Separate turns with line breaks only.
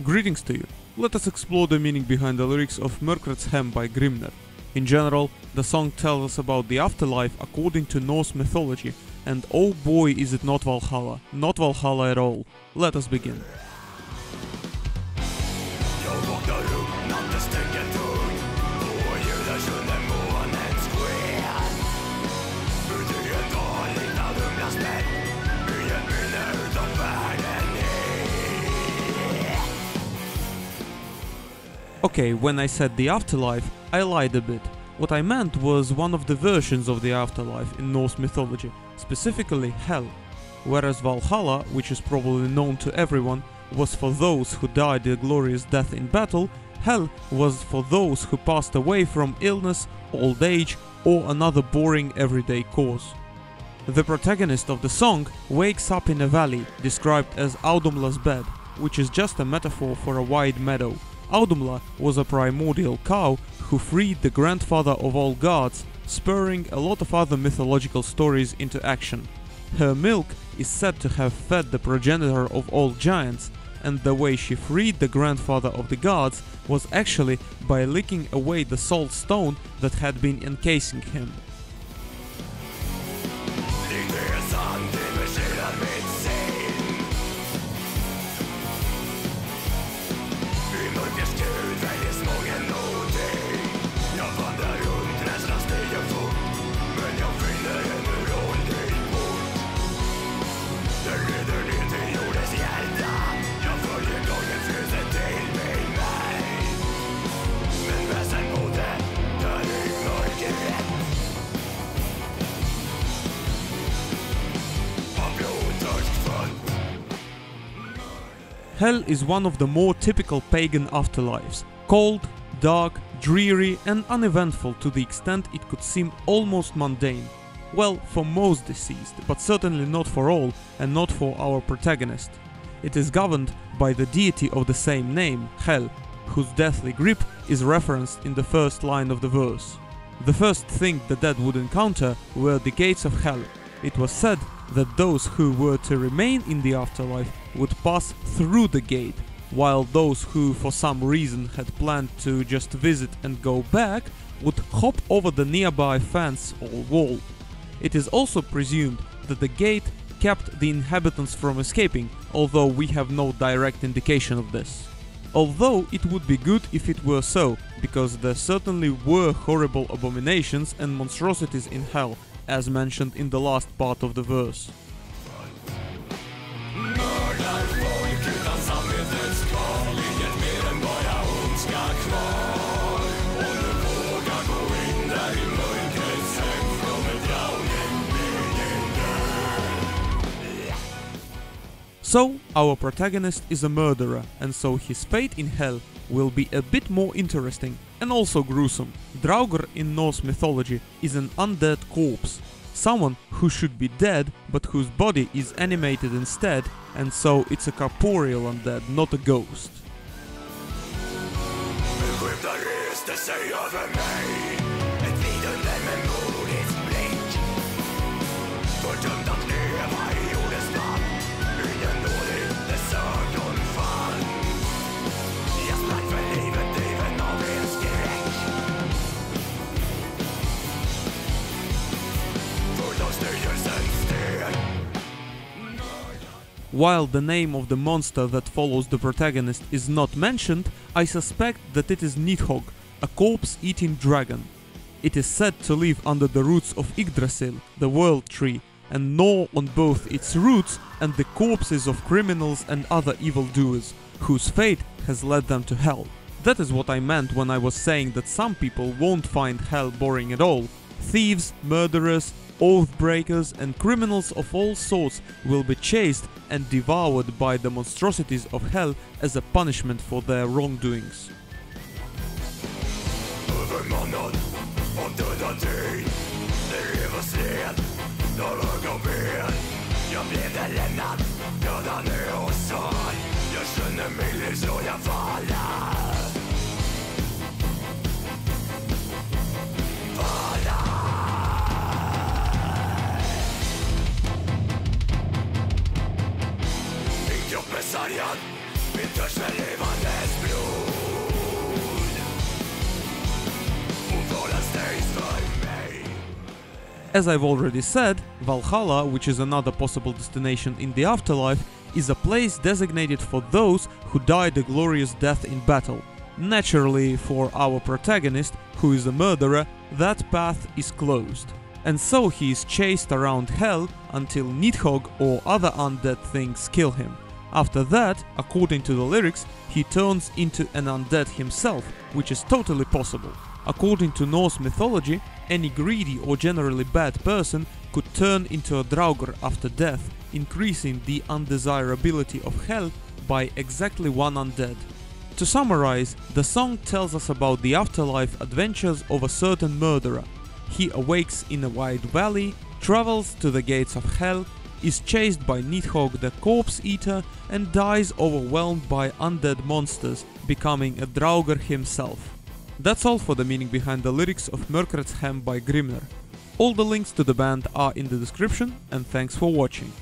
Greetings to you. Let us explore the meaning behind the lyrics of Mörkrets Hem by Grimner. In general, the song tells us about the afterlife according to Norse mythology, and oh boy is it not Valhalla. Not Valhalla at all. Let us begin. Okay, when I said the afterlife, I lied a bit. What I meant was one of the versions of the afterlife in Norse mythology, specifically Hell. Whereas Valhalla, which is probably known to everyone, was for those who died a glorious death in battle, Hell was for those who passed away from illness, old age, or another boring everyday cause. The protagonist of the song wakes up in a valley, described as Audhumblas' bed, which is just a metaphor for a wide meadow. Audhumbla was a primordial cow who freed the grandfather of all gods, spurring a lot of other mythological stories into action. Her milk is said to have fed the progenitor of all giants, and the way she freed the grandfather of the gods was actually by licking away the salt stone that had been encasing him. Hell is one of the more typical pagan afterlives, cold, dark, dreary and uneventful to the extent it could seem almost mundane. Well, for most deceased, but certainly not for all and not for our protagonist. It is governed by the deity of the same name, Hel, whose deathly grip is referenced in the first line of the verse. The first thing the dead would encounter were the gates of Hell. It was said that those who were to remain in the afterlife would pass through the gate, while those who for some reason had planned to just visit and go back would hop over the nearby fence or wall. It is also presumed that the gate kept the inhabitants from escaping, although we have no direct indication of this. Although it would be good if it were so, because there certainly were horrible abominations and monstrosities in hell, as mentioned in the last part of the verse. So, our protagonist is a murderer, and so his fate in hell will be a bit more interesting and also gruesome. Draugr in Norse mythology is an undead corpse, someone who should be dead but whose body is animated instead, and so it's a corporeal undead, not a ghost. While the name of the monster that follows the protagonist is not mentioned, I suspect that it is Nidhogg, a corpse-eating dragon. It is said to live under the roots of Yggdrasil, the world tree, and gnaw on both its roots and the corpses of criminals and other evildoers, whose fate has led them to hell. That is what I meant when I was saying that some people won't find hell boring at all. Thieves, murderers, oath breakers and criminals of all sorts will be chased and devoured by the monstrosities of hell as a punishment for their wrongdoings.
Min törs med levande
As I've already said, Valhalla, which is another possible destination in the afterlife, is a place designated for those who died a glorious death in battle. Naturally, for our protagonist, who is a murderer, that path is closed. And so he is chased around hell until Nidhogg or other undead things kill him. After that, according to the lyrics, he turns into an undead himself, which is totally possible. According to Norse mythology, any greedy or generally bad person could turn into a draugr after death, increasing the undesirability of hell by exactly one undead. To summarize, the song tells us about the afterlife adventures of a certain murderer. He awakes in a wide valley, travels to the gates of hell, is chased by Nidhogg the corpse eater, and dies overwhelmed by undead monsters, becoming a draugr himself. That's all for the meaning behind the lyrics of Mörkrets Hem by Grimner. All the links to the band are in the description, and thanks for watching.